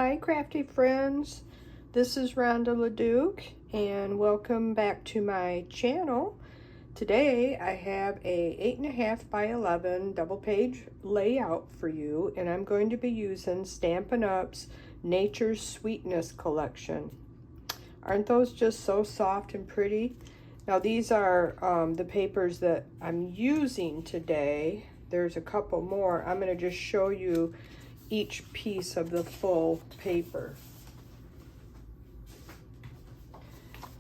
Hi crafty friends, this is Ronda La Duke and welcome back to my channel. Today I have a 8.5 by 11 double page layout for you, and I'm going to be using Stampin' Up's Nature's Sweetness collection. Aren't those just so soft and pretty? Now these are the papers that I'm using today. There's a couple more. I'm going to just show you each piece of the full paper.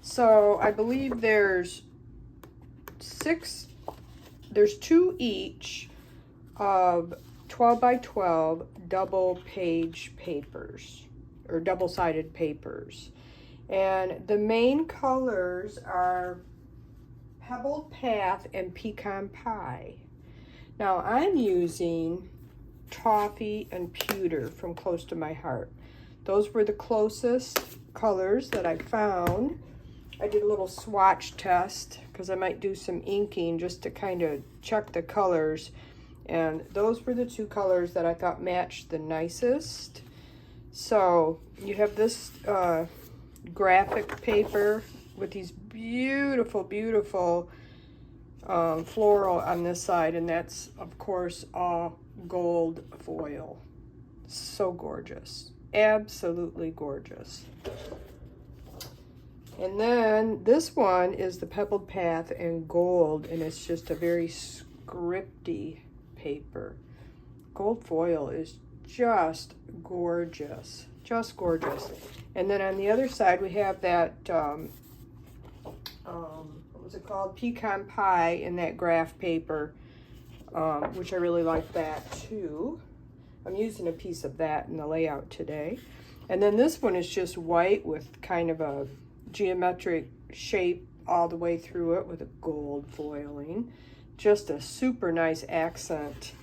So I believe there's two each of 12 by 12 double page papers, or double-sided papers. And the main colors are Pebbled Path and Pecan Pie. Now I'm using Toffee and Pewter from Close to My Heart. Those were the closest colors that I found. I did a little swatch test because I might do some inking just to kind of check the colors, and those were the two colors that I thought matched the nicest. So you have this graphic paper with these beautiful floral on this side, and that's of course all gold foil. So gorgeous, absolutely gorgeous. And then this one is the Pebbled Path in gold, and it's just a very scripty paper. Gold foil is just gorgeous, just gorgeous. And then on the other side we have that what was it called, Pecan Pie in that graph paper, which I really like that too. I'm using a piece of that in the layout today. And then this one is just white with kind of a geometric shape all the way through it with a gold foiling. Just a super nice accent.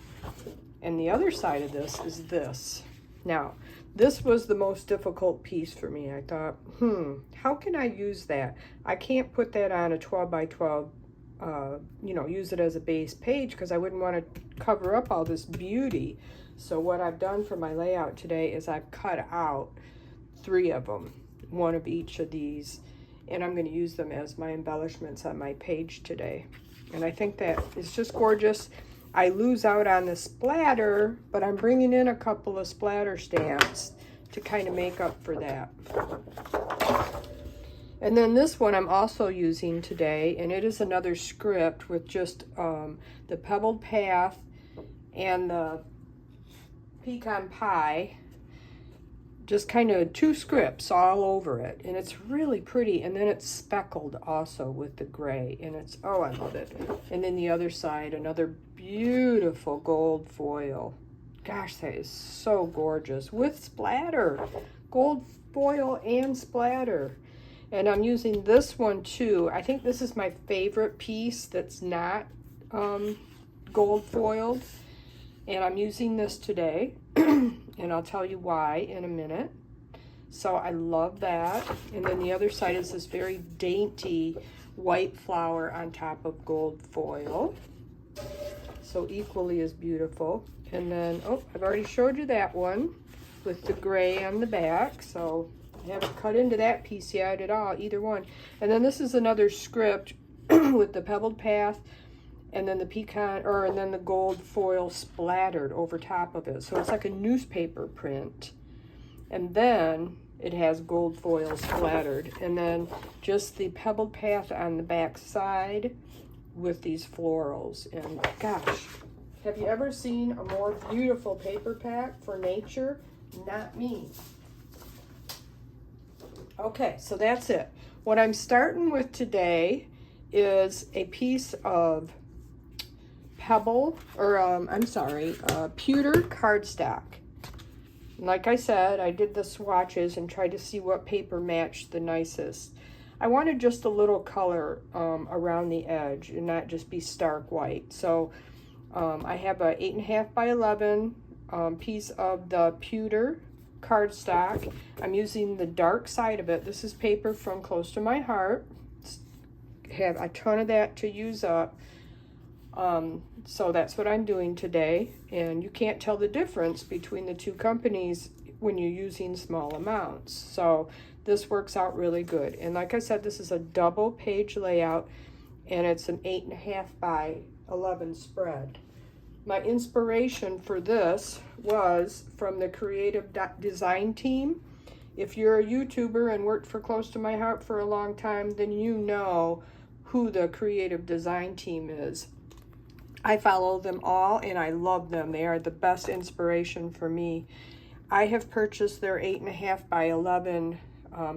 And the other side of this is this. Now, this was the most difficult piece for me. I thought, how can I use that? I can't put that on a 12 by 12, use it as a base page because I wouldn't want to cover up all this beauty. So what I've done for my layout today is I've cut out 3 of them, one of each of these, and I'm going to use them as my embellishments on my page today. And I think that is just gorgeous. I lose out on the splatter, but I'm bringing in a couple of splatter stamps to kind of make up for that. And then this one I'm also using today, and it is another script with just the Pebbled Path and the Pecan Pie, just kind of 2 scripts all over it, and it's really pretty. And then it's speckled also with the gray, and it's, oh, I love it. And then the other side, another beautiful gold foil. Gosh, that is so gorgeous with splatter, gold foil and splatter. And I'm using this one too. I think this is my favorite piece that's not gold foiled, and I'm using this today. And I'll tell you why in a minute. So I love that. And then the other side is this very dainty white flower on top of gold foil. So equally as beautiful. And then, oh, I've already showed you that one with the gray on the back. So I haven't cut into that piece yet at all, either one. And then this is another script with the Pebbled Path, and then the pecan, and then the gold foil splattered over top of it. So it's like a newspaper print. And then it has gold foil splattered. And then just the Pebbled Path on the back side with these florals. And gosh, have you ever seen a more beautiful paper pack for nature? Not me. Okay, so that's it. What I'm starting with today is a piece of pewter cardstock. Like I said, I did the swatches and tried to see what paper matched the nicest. I wanted just a little color around the edge and not just be stark white. So I have a 8.5 by 11 piece of the pewter cardstock. I'm using the dark side of it. This is paper from Close to My Heart. Have a ton of that to use up. So that's what I'm doing today, and you can't tell the difference between the two companies when you're using small amounts. So this works out really good. And like I said, this is a double page layout, and it's an 8.5 by 11 spread. My inspiration for this was from the creative design team. If you're a YouTuber and worked for Close to My Heart for a long time, then you know who the creative design team is. I follow them all and I love them. They are the best inspiration for me. I have purchased their 8.5 by 11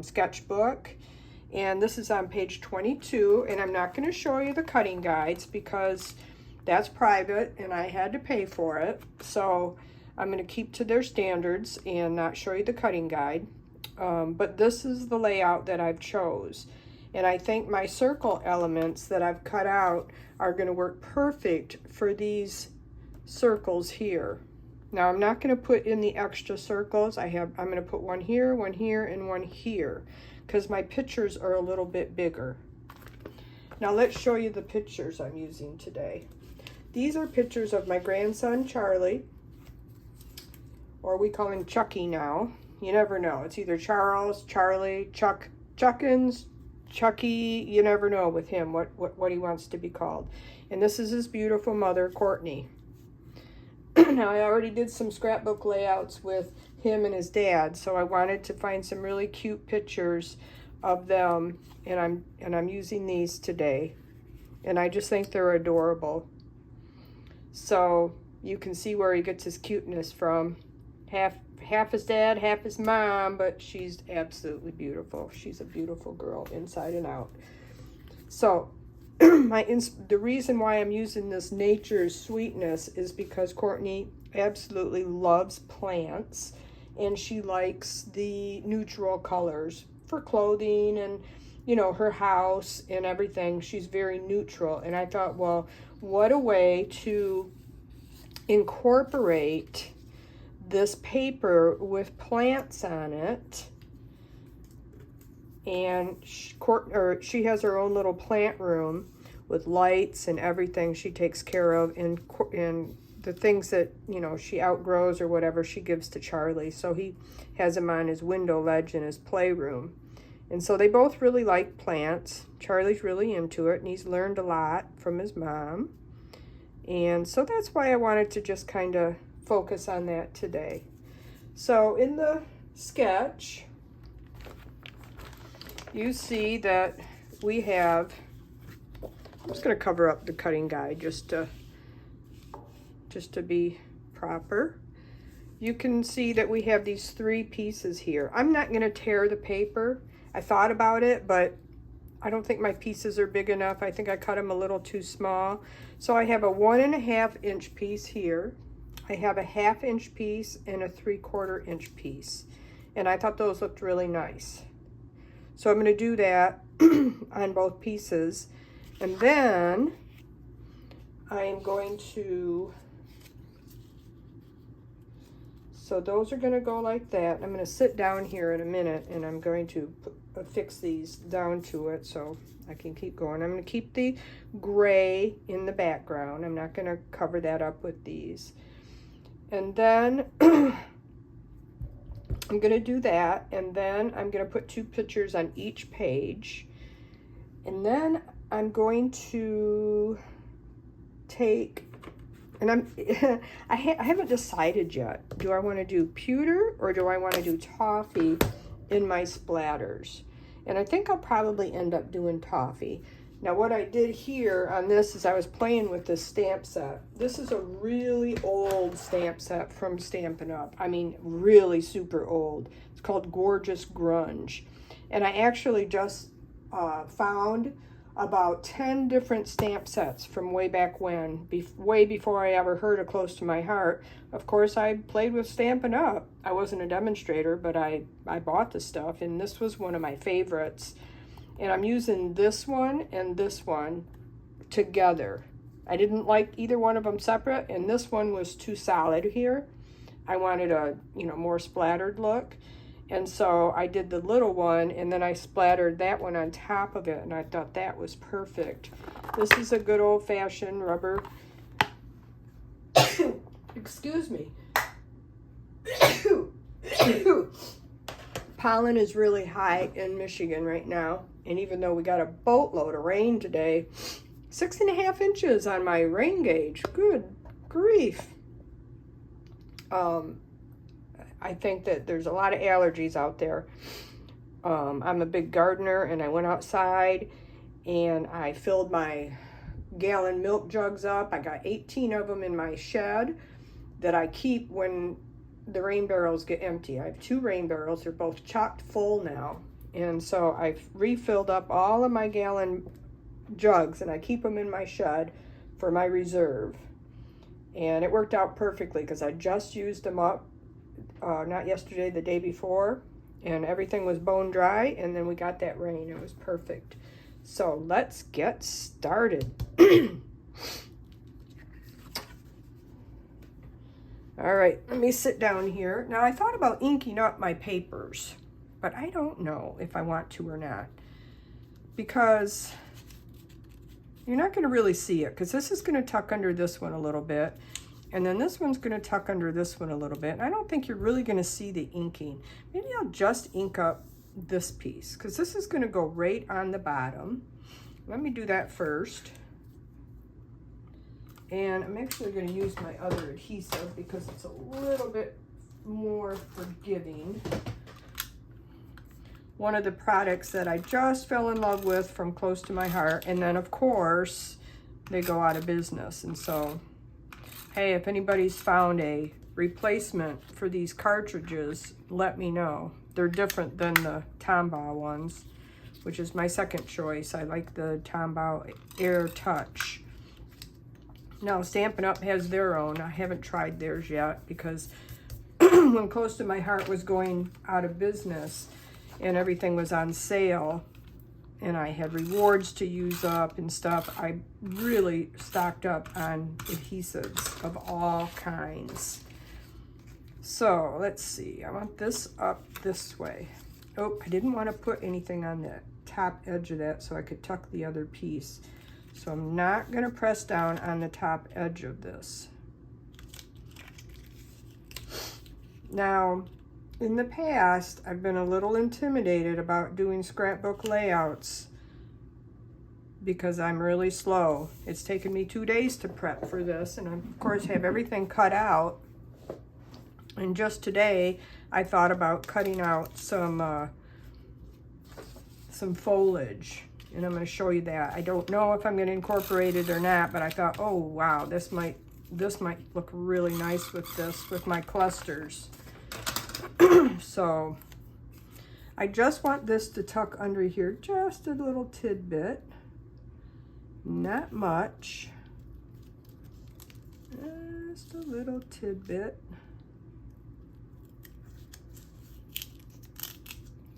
sketchbook, and this is on page 22, and I'm not going to show you the cutting guides because that's private and I had to pay for it. So I'm going to keep to their standards and not show you the cutting guide. But this is the layout that I've chose. And I think my circle elements that I've cut out are going to work perfect for these circles here. Now I'm not going to put in the extra circles. I'm going to put one here, and one here, because my pictures are a little bit bigger. Now let's show you the pictures I'm using today. These are pictures of my grandson Charlie, or we call him Chucky now. You never know. It's either Charles, Charlie, Chuckins, Chucky. You never know with him what he wants to be called. And this is his beautiful mother, Courtney. Now, I already did some scrapbook layouts with him and his dad, so I wanted to find some really cute pictures of them, and I'm using these today. And I just think they're adorable. So you can see where he gets his cuteness from. Half his dad, half his mom, but she's absolutely beautiful. She's a beautiful girl inside and out. So the reason why I'm using this Nature's Sweetness is because Courtney absolutely loves plants, and she likes the neutral colors for clothing and, you know, her house and everything. She's very neutral, and I thought, well, what a way to incorporate this paper with plants on it. And she has her own little plant room with lights and everything she takes care of, and the things that, you know, she outgrows or whatever she gives to Charlie. So he has them on his window ledge in his playroom. And so they both really like plants. Charlie's really into it, and he's learned a lot from his mom. And so that's why I wanted to just kind of focus on that today. So in the sketch, you see that we have, I'm just going to cover up the cutting guide just to be proper. You can see that we have these 3 pieces here. I'm not going to tear the paper. I thought about it, but I don't think my pieces are big enough. I think I cut them a little too small. So I have a 1.5 inch piece here. I have a 1/2 inch piece and a 3/4 inch piece. And I thought those looked really nice. So I'm going to do that on both pieces. And then I am going to, so those are going to go like that. I'm going to sit down here in a minute, and I'm going to affix these down to it so I can keep going. I'm going to keep the gray in the background. I'm not going to cover that up with these. And then I'm going to do that, and then I'm going to put 2 pictures on each page. And then I'm going to take, and I haven't decided yet. Do I want to do pewter or do I want to do toffee in my splatters? And I think I'll probably end up doing toffee. Now what I did here on this is I was playing with this stamp set. This is a really old stamp set from Stampin' Up. I mean, really super old. It's called Gorgeous Grunge. And I actually just found about 10 different stamp sets from way back when, way before I ever heard of Close to My Heart. Of course, I played with Stampin' Up. I wasn't a demonstrator, but I bought the stuff, and this was one of my favorites. And I'm using this one and this one together. I didn't like either one of them separate, and this one was too solid here. I wanted a, you know, more splattered look. And so I did the little one, and then I splattered that one on top of it, and I thought that was perfect. This is a good old-fashioned rubber, excuse me, Pollen is really high in Michigan right now. And even though we got a boatload of rain today, 6.5 inches on my rain gauge. Good grief. I think that there's a lot of allergies out there. I'm a big gardener, and I went outside and I filled my gallon milk jugs up. I got 18 of them in my shed that I keep when the rain barrels get empty. I have 2 rain barrels. They're both chocked full now. And so I've refilled up all of my gallon jugs, and I keep them in my shed for my reserve. And it worked out perfectly because I just used them up, not yesterday, the day before, and everything was bone dry, and then we got that rain. It was perfect. So let's get started. All right, let me sit down here. Now, I thought about inking up my papers, but I don't know if I want to or not, because you're not going to really see it, because this is going to tuck under this one a little bit, and then this one's going to tuck under this one a little bit, and I don't think you're really going to see the inking. Maybe I'll just ink up this piece, because this is going to go right on the bottom. Let me do that first. And I'm actually going to use my other adhesive because it's a little bit more forgiving. One of the products that I just fell in love with from close to my heart. And then, of course, they go out of business. And so, hey, if anybody's found a replacement for these cartridges, let me know. They're different than the Tombow ones, which is my second choice. I like the Tombow Air Touch. Now, Stampin' Up! Has their own. I haven't tried theirs yet because when Close to My Heart was going out of business and everything was on sale and I had rewards to use up and stuff, I really stocked up on adhesives of all kinds. So, let's see. I want this up this way. Oh, I didn't want to put anything on the top edge of that so I could tuck the other piece. So I'm not going to press down on the top edge of this. Now, in the past, I've been a little intimidated about doing scrapbook layouts because I'm really slow. It's taken me 2 days to prep for this, and I, of course, have everything cut out. And just today, I thought about cutting out some foliage. And I'm going to show you that. I don't know if I'm going to incorporate it or not, but I thought, oh wow, this might look really nice with this, with my clusters. So I just want this to tuck under here just a little tidbit, not much, just a little tidbit.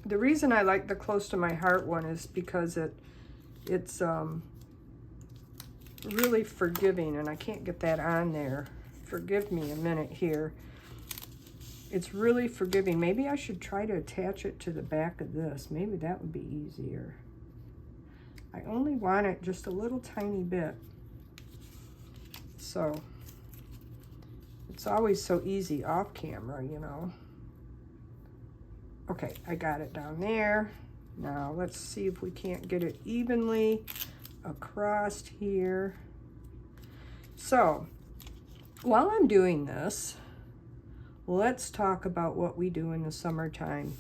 The reason I like the Close to My Heart one is because it's really forgiving, and I can't get that on there. Forgive me a minute here. It's really forgiving. Maybe I should try to attach it to the back of this. Maybe that would be easier. I only want it just a little tiny bit. So it's always so easy off camera, you know. Okay, I got it down there. Now let's see if we can't get it evenly across here. So while I'm doing this, let's talk about what we do in the summertime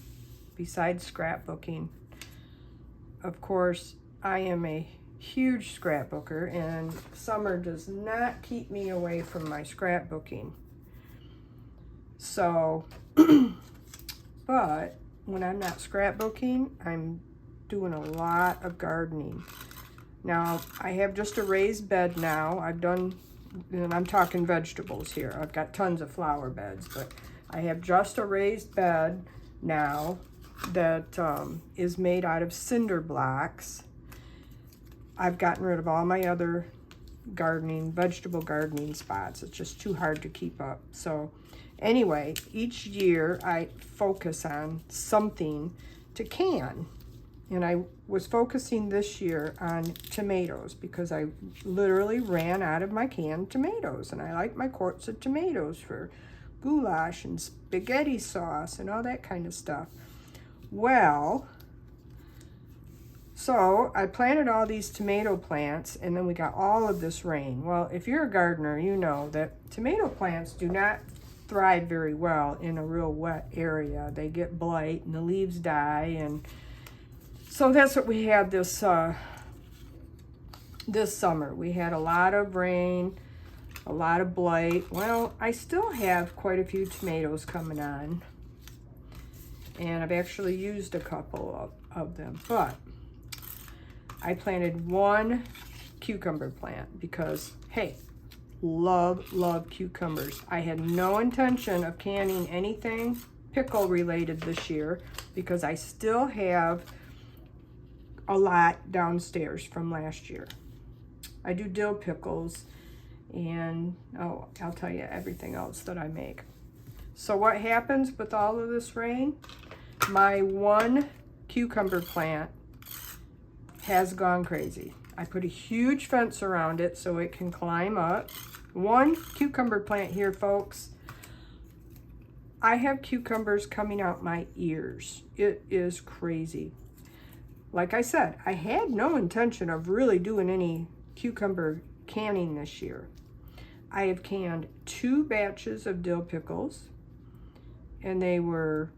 besides scrapbooking. Of course, I am a huge scrapbooker, and summer does not keep me away from my scrapbooking. So but when I'm not scrapbooking, I'm doing a lot of gardening. Now, I have just a raised bed now. I've done, and I'm talking vegetables here. I've got tons of flower beds, but I have just a raised bed now that is made out of cinder blocks. I've gotten rid of all my other vegetable gardening spots. It's just too hard to keep up. So anyway, each year I focus on something to can. And I was focusing this year on tomatoes because I literally ran out of my canned tomatoes. And I like my quarts of tomatoes for goulash and spaghetti sauce and all that kind of stuff. Well, so I planted all these tomato plants, and then we got all of this rain. Well, if you're a gardener, you know that tomato plants do not thrive very well in a real wet area. They get blight and the leaves die, and so that's what we had this summer. We had a lot of rain, a lot of blight. Well, I still have quite a few tomatoes coming on, and I've actually used a couple of them, but I planted one cucumber plant because, hey, love cucumbers. I had no intention of canning anything pickle related this year because I still have a lot downstairs from last year. I do dill pickles, and oh, I'll tell you everything else that I make. So what happens with all of this rain? My one cucumber plant has gone crazy. I put a huge fence around it so it can climb up. One cucumber plant here, folks. I have cucumbers coming out my ears. It is crazy. Like I said, I had no intention of really doing any cucumber canning this year. I have canned 2 batches of dill pickles, and they were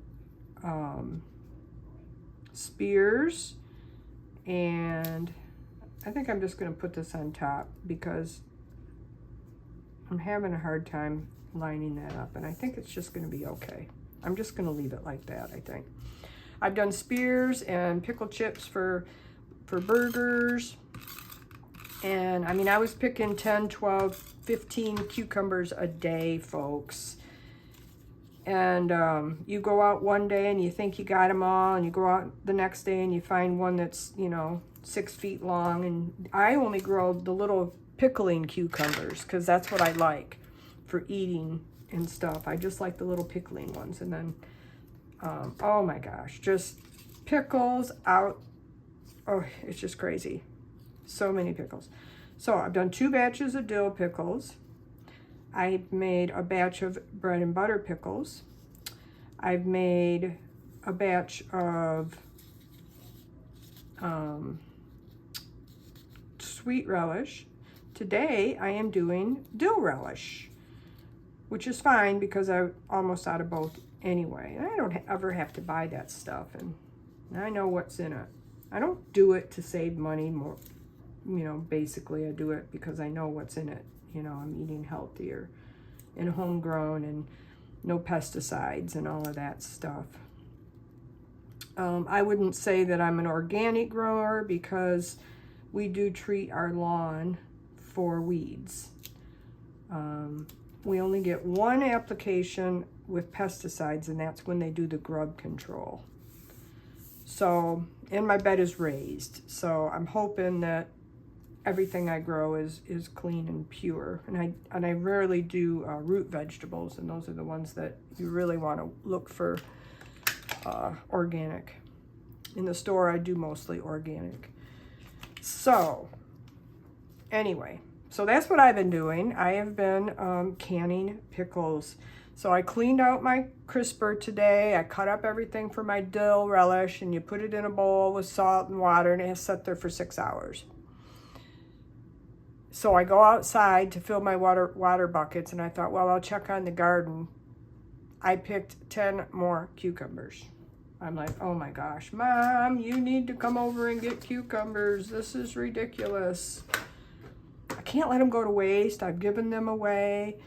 spears, and I think I'm just going to put this on top because I'm having a hard time lining that up, and I think it's just going to be okay. I'm just going to leave it like that, I think. I've done spears and pickle chips for burgers, and I mean, I was picking 10, 12, 15 cucumbers a day, folks. And you go out one day and you think you got them all, and you go out the next day and you find one that's, you know, 6 feet long. And I only grow the little pickling cucumbers because that's what I like for eating and stuff. I just like the little pickling ones. And then, oh my gosh, just pickles out. Oh, it's just crazy. So many pickles. So I've done 2 batches of dill pickles. I've made a batch of bread and butter pickles. I've made a batch of sweet relish. Today I am doing dill relish, which is fine because I'm almost out of both anyway. And I don't ever have to buy that stuff, and I know what's in it. I don't do it to save money more, you know, basically I do it because I know what's in it. You know, I'm eating healthier and homegrown and no pesticides and all of that stuff. I wouldn't say that I'm an organic grower because we do treat our lawn for weeds. We only get one application with pesticides, and that's when they do the grub control. So, and my bed is raised, so I'm hoping that everything I grow is clean and pure. And I rarely do root vegetables, and those are the ones that you really want to look for organic. In the store, I do mostly organic. So, anyway, so that's what I've been doing. I have been canning pickles. So I cleaned out my crisper today. I cut up everything for my dill relish, and you put it in a bowl with salt and water, and it has sat there for 6 hours. So I go outside to fill my water buckets, and I thought, well, I'll check on the garden. I picked 10 more cucumbers. I'm like, oh my gosh, Mom, you need to come over and get cucumbers. This is ridiculous. I can't let them go to waste. I've given them away,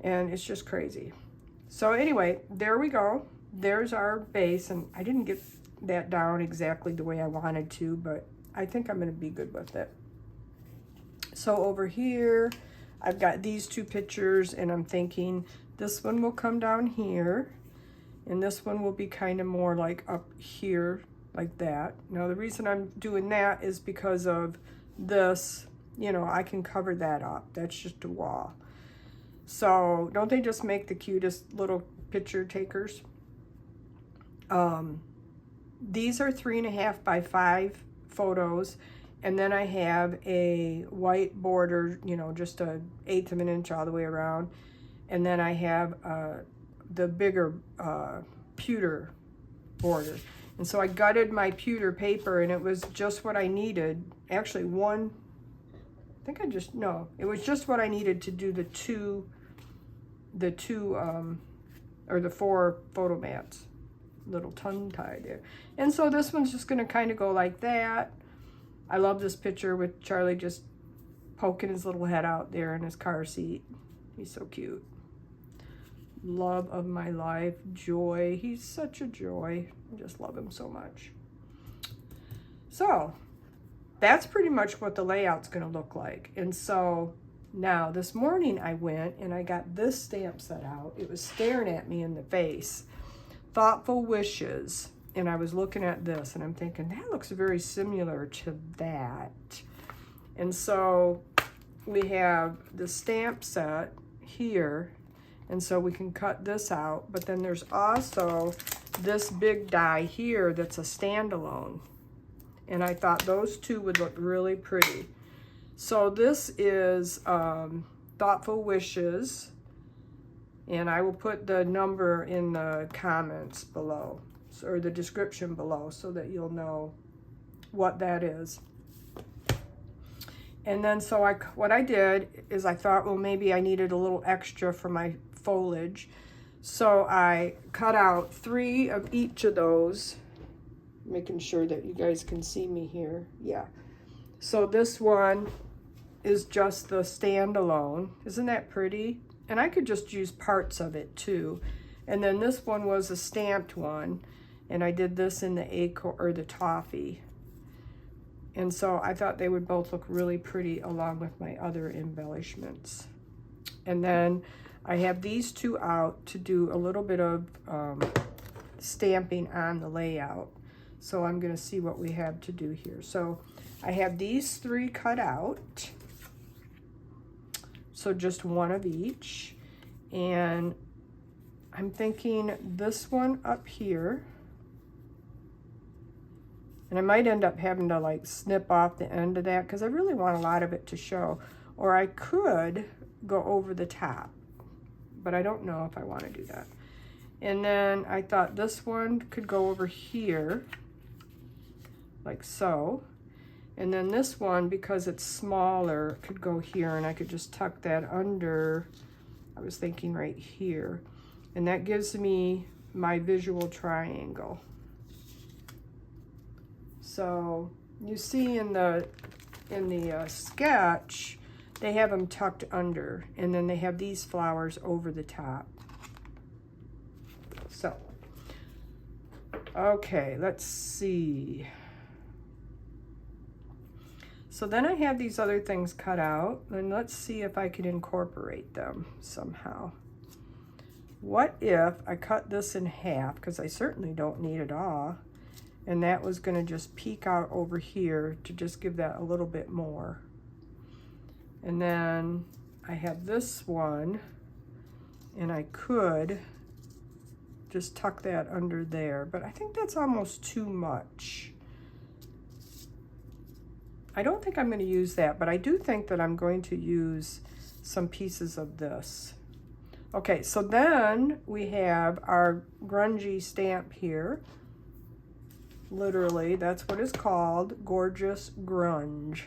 and it's just crazy. So anyway, there we go. There's our base, and I didn't get that down exactly the way I wanted to, but I think I'm going to be good with it. So over here, I've got these 2 pictures, and I'm thinking this one will come down here, and this one will be kind of more like up here, like that. Now, the reason I'm doing that is because of this, you know, I can cover that up. That's just a wall. So, don't they just make the cutest little picture takers? These are 3.5 by 5 photos. And then I have a white border, you know, just 1/8 of an inch all the way around. And then I have the bigger pewter border. And so I gutted my pewter paper, and it was just what I needed. Actually, it was just what I needed to do the four photo mats. Little tongue tie there. And so this one's just gonna kind of go like that. I love this picture with Charlie just poking his little head out there in his car seat. He's so cute. Love of my life, joy. He's such a joy. I just love him so much. So that's pretty much what the layout's gonna look like. And so now this morning I went and I got this stamp set out. It was staring at me in the face. Thoughtful Wishes. And I was looking at this and I'm thinking, that looks very similar to that. And so we have the stamp set here. And so we can cut this out. But then there's also this big die here that's a standalone. And I thought those two would look really pretty. So this is Thoughtful Wishes. And I will put the number in the comments below, or the description below, so that you'll know what that is. And then so what I did is I thought, well, maybe I needed a little extra for my foliage. So I cut out 3 of each of those, making sure that you guys can see me here. Yeah. So this one is just the standalone. Isn't that pretty? And I could just use parts of it too. And then this one was a stamped one. And I did this in the acorn, or the toffee. And so I thought they would both look really pretty along with my other embellishments. And then I have these 2 out to do a little bit of stamping on the layout. So I'm gonna see what we have to do here. So I have these 3 cut out. So just 1 of each. And I'm thinking this one up here. And I might end up having to like snip off the end of that because I really want a lot of it to show. Or I could go over the top, but I don't know if I want to do that. And then I thought this one could go over here, like so. And then this one, because it's smaller, could go here, and I could just tuck that under, I was thinking right here. And that gives me my visual triangle. So you see in the sketch, they have them tucked under, and then they have these flowers over the top. So, okay, let's see. So then I have these other things cut out, and let's see if I can incorporate them somehow. What if I cut this in half, because I certainly don't need it all, and that was going to just peek out over here to just give that a little bit more. And then I have this one, and I could just tuck that under there, but I think that's almost too much. I don't think I'm going to use that, but I do think that I'm going to use some pieces of this. Okay, so then we have our grungy stamp here. Literally, that's what it's called, Gorgeous Grunge.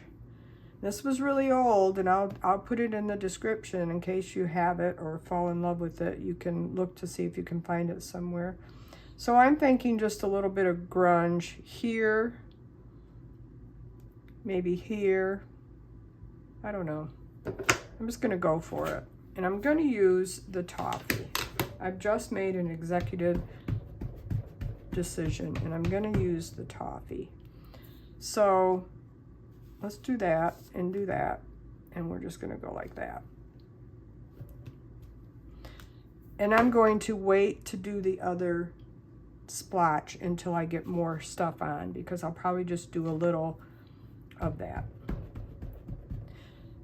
This was really old, and I'll put it in the description in case you have it or fall in love with it. You can look to see if you can find it somewhere. So I'm thinking just a little bit of grunge here. Maybe here. I don't know. I'm just going to go for it. And I'm going to use the toffee. I've just made an executive decision, and I'm going to use the toffee. So let's do that, and we're just going to go like that. And I'm going to wait to do the other splotch until I get more stuff on, because I'll probably just do a little of that.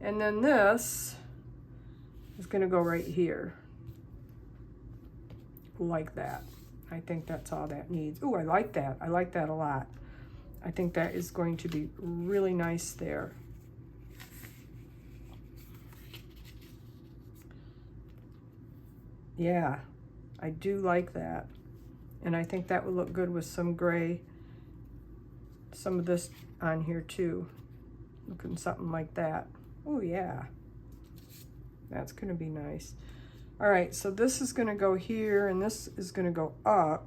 And then this is going to go right here, like that. I think that's all that needs. Oh, I like that. I like that a lot. I think that is going to be really nice there. Yeah, I do like that. And I think that would look good with some gray, some of this on here too. Looking something like that. Oh yeah, that's gonna be nice. All right, so this is gonna go here and this is gonna go up.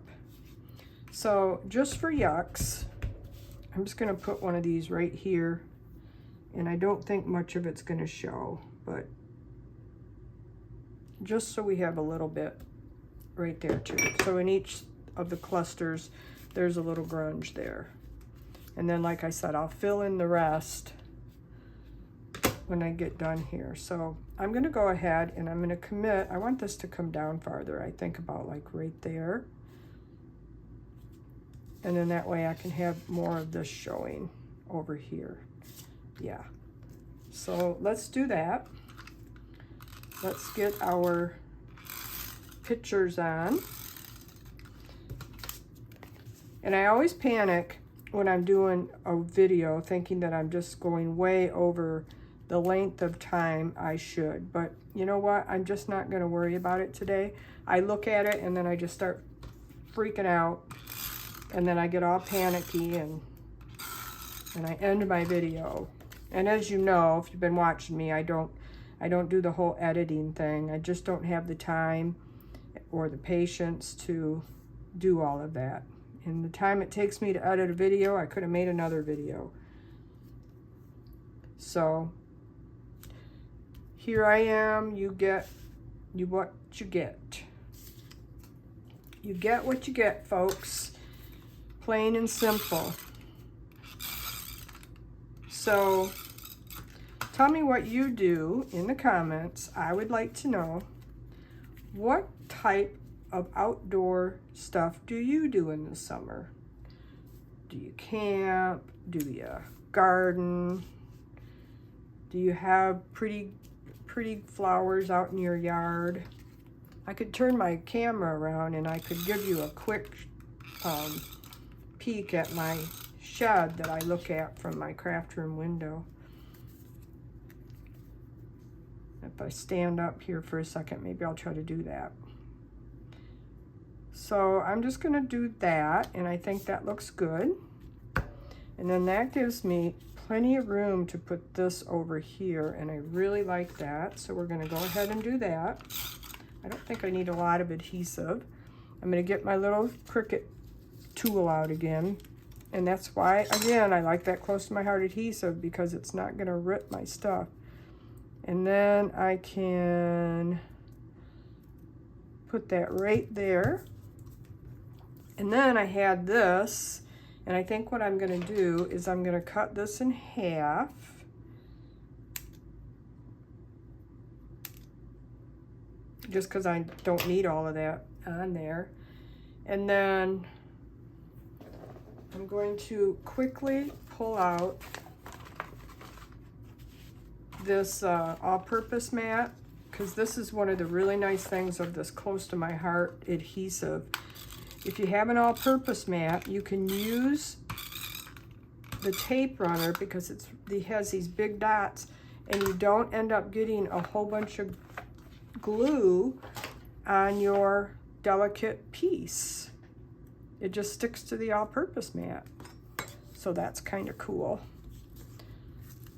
So just for yucks, I'm just gonna put one of these right here, and I don't think much of it's gonna show, but just so we have a little bit right there too. So in each of the clusters, there's a little grunge there. And then, like I said, I'll fill in the rest when I get done here. So I'm gonna go ahead and I'm gonna commit. I want this to come down farther. I think about like right there. And then that way I can have more of this showing over here. Yeah. So let's do that. Let's get our pictures on. And I always panic when I'm doing a video thinking that I'm just going way over the length of time I should. But you know what? I'm just not going to worry about it today. I look at it and then I just start freaking out. And then I get all panicky and I end my video. And as you know, if you've been watching me, I don't do the whole editing thing. I just don't have the time or the patience to do all of that. And the time it takes me to edit a video, I could have made another video. So here I am. You get what you get. You get what you get, folks. Plain and simple. So tell me what you do in the comments. I would like to know, what type of outdoor stuff do you do in the summer? Do you camp? Do you garden? Do you have pretty flowers out in your yard? I could turn my camera around and I could give you a quick peek at my shed that I look at from my craft room window. If I stand up here for a second, maybe I'll try to do that. So I'm just gonna do that, and I think that looks good. And then that gives me plenty of room to put this over here, and I really like that. So we're gonna go ahead and do that. I don't think I need a lot of adhesive. I'm gonna get my little Cricut tool out again. And that's why, again, I like that close to my heart adhesive, because it's not gonna rip my stuff. And then I can put that right there. And then I had this, and I think what I'm gonna do is I'm gonna cut this in half. Just because I don't need all of that on there. And then I'm going to quickly pull out this all-purpose mat, because this is one of the really nice things of this close to my heart adhesive. If you have an all-purpose mat, you can use the tape runner, because it has these big dots, and you don't end up getting a whole bunch of glue on your delicate piece. It just sticks to the all-purpose mat. So that's kind of cool.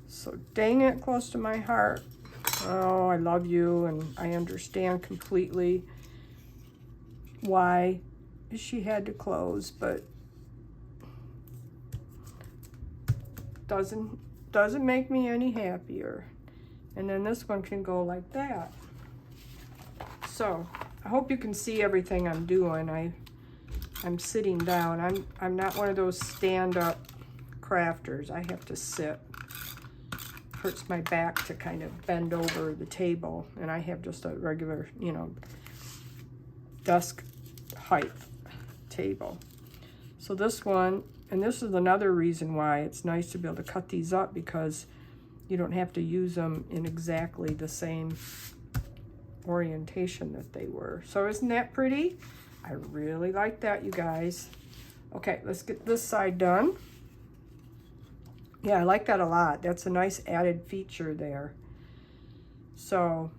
So dang it, close to my heart. Oh, I love you, and I understand completely why she had to close, but doesn't make me any happier. And then this one can go like that. So I hope you can see everything I'm doing. I'm sitting down. I'm not one of those stand-up crafters. I have to sit. Hurts my back to kind of bend over the table, and I have just a regular, you know, desk height table. So this one, and this is another reason why it's nice to be able to cut these up, because you don't have to use them in exactly the same orientation that they were. So isn't that pretty? I really like that, you guys. Okay, let's get this side done. Yeah, I like that a lot. That's a nice added feature there. So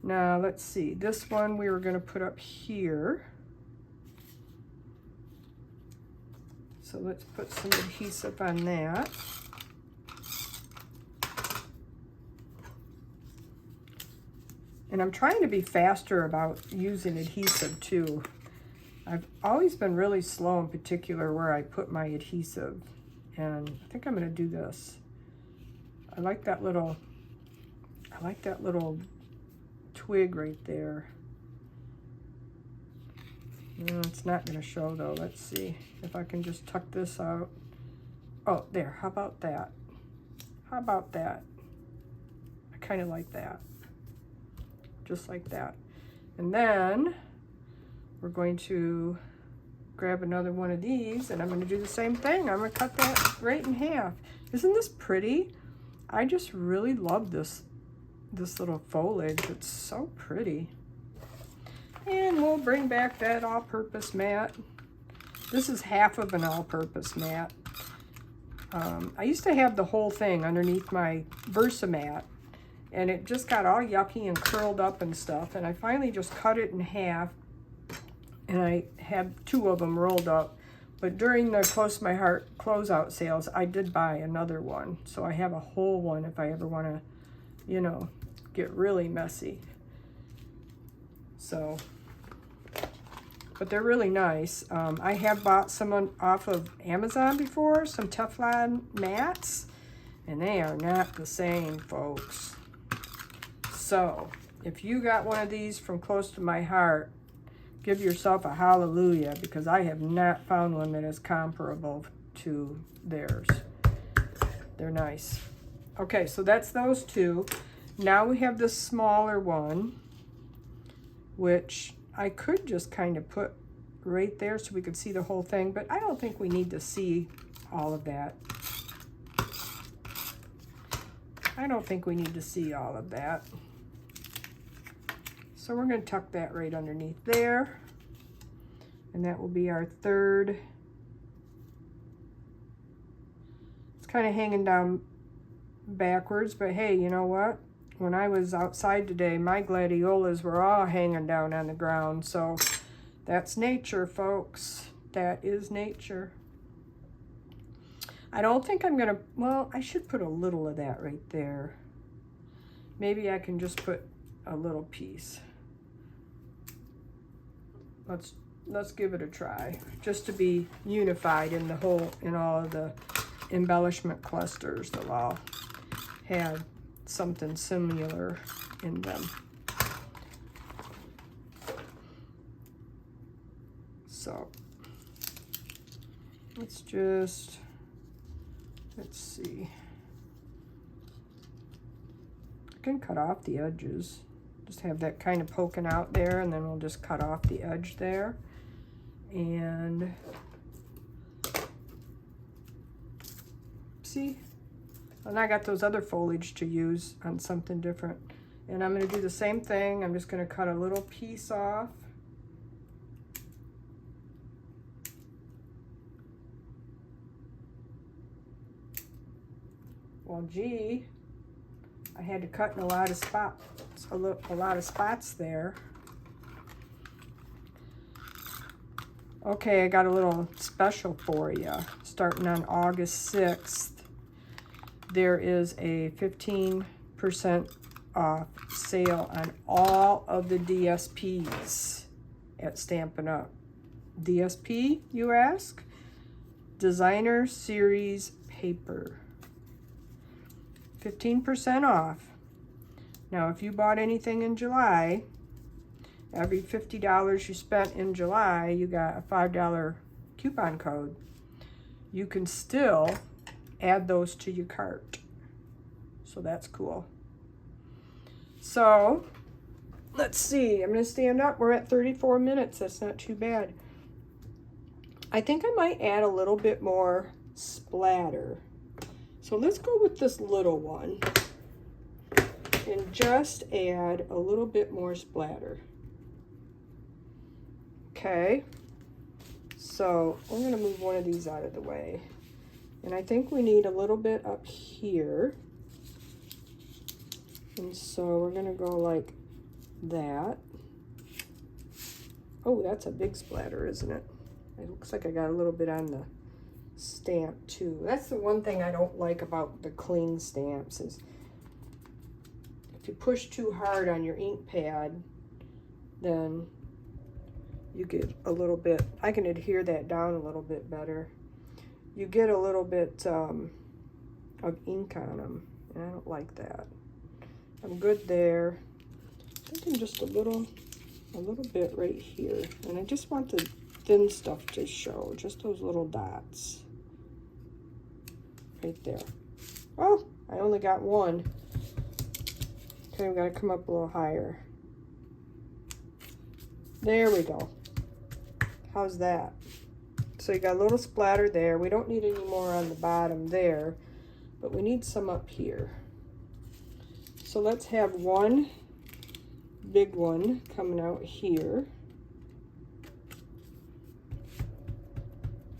Now, let's see. This one we were going to put up here. So let's put some adhesive on that. And I'm trying to be faster about using adhesive too. I've always been really slow in particular where I put my adhesive. And I think I'm going to do this. I like that little twig right there. No, it's not going to show though. Let's see if I can just tuck this out. Oh, there. How about that? How about that? I kind of like that. Just like that. And then we're going to grab another one of these and I'm going to do the same thing. I'm going to cut that right in half. Isn't this pretty? I just really love this little foliage. It's so pretty. And we'll bring back that all-purpose mat. This is half of an all-purpose mat. I used to have the whole thing underneath my Versamat, and it just got all yucky and curled up and stuff, and I finally just cut it in half, and I had 2 of them rolled up. But during the Close to My Heart closeout sales, I did buy another one. So I have a whole one if I ever want to, you know, get really messy. So, but they're really nice. I have bought some off of Amazon before, some Teflon mats, and they are not the same, folks. So, if you got one of these from Close to My Heart, give yourself a hallelujah, because I have not found one that is comparable to theirs. They're nice. Okay, so that's those 2. Now we have this smaller one, which I could just kind of put right there so we could see the whole thing, but I don't think we need to see all of that. I don't think we need to see all of that. So we're going to tuck that right underneath there. And that will be our 3rd. It's kind of hanging down backwards, but hey, you know what? When I was outside today, my gladiolas were all hanging down on the ground. So that's nature, folks. That is nature. I don't think I'm going to, well, I should put a little of that right there. Maybe I can just put a little piece. Let's give it a try, just to be unified in all of the embellishment clusters. They'll all have something similar in them. So let's see. I can cut off the edges. Just have that kind of poking out there, and then we'll just cut off the edge there. And see, and I got those other foliage to use on something different. And I'm going to do the same thing. I'm just going to cut a little piece off. Well, gee, I had to cut in a lot of spots. A lot of spots there. Okay, I got a little special for you. Starting on August 6th, there is a 15% off sale on all of the DSPs at Stampin' Up. DSP, you ask? Designer Series Paper. 15% off. Now, if you bought anything in July, every $50 you spent in July, you got a $5 coupon code. You can still add those to your cart. So that's cool. So, let's see. I'm going to stand up. We're at 34 minutes. That's not too bad. I think I might add a little bit more splatter. So let's go with this little one. And just add a little bit more splatter. Okay, so I'm going to move one of these out of the way. And I think we need a little bit up here. And so we're going to go like that. Oh, that's a big splatter, isn't it? It looks like I got a little bit on the stamp too. That's the one thing I don't like about the cling stamps is if you push too hard on your ink pad, then you get a little bit, I can adhere that down a little bit better. You get a little bit of ink on them, and I don't like that. I'm good there. Thinking just a little bit right here, and I just want the thin stuff to show, just those little dots right there. Oh, I only got one. Okay, we gotta come up a little higher. There we go. How's that? So you got a little splatter there. We don't need any more on the bottom there, but we need some up here. So let's have one big one coming out here.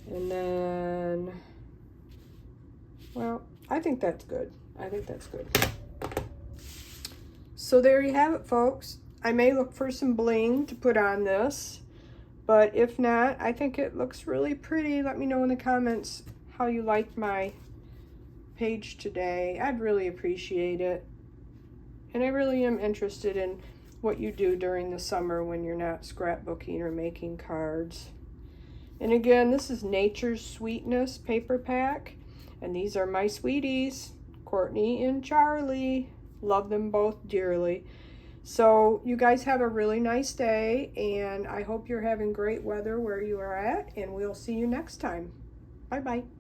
And then, well, I think that's good. I think that's good. So there you have it, folks. I may look for some bling to put on this, but if not, I think it looks really pretty. Let me know in the comments how you liked my page today. I'd really appreciate it. And I really am interested in what you do during the summer when you're not scrapbooking or making cards. And again, this is Nature's Sweetness paper pack. And these are my sweeties, Courtney and Charlie. Love them both dearly. So you guys have a really nice day, and I hope you're having great weather where you are at, and we'll see you next time. Bye-bye.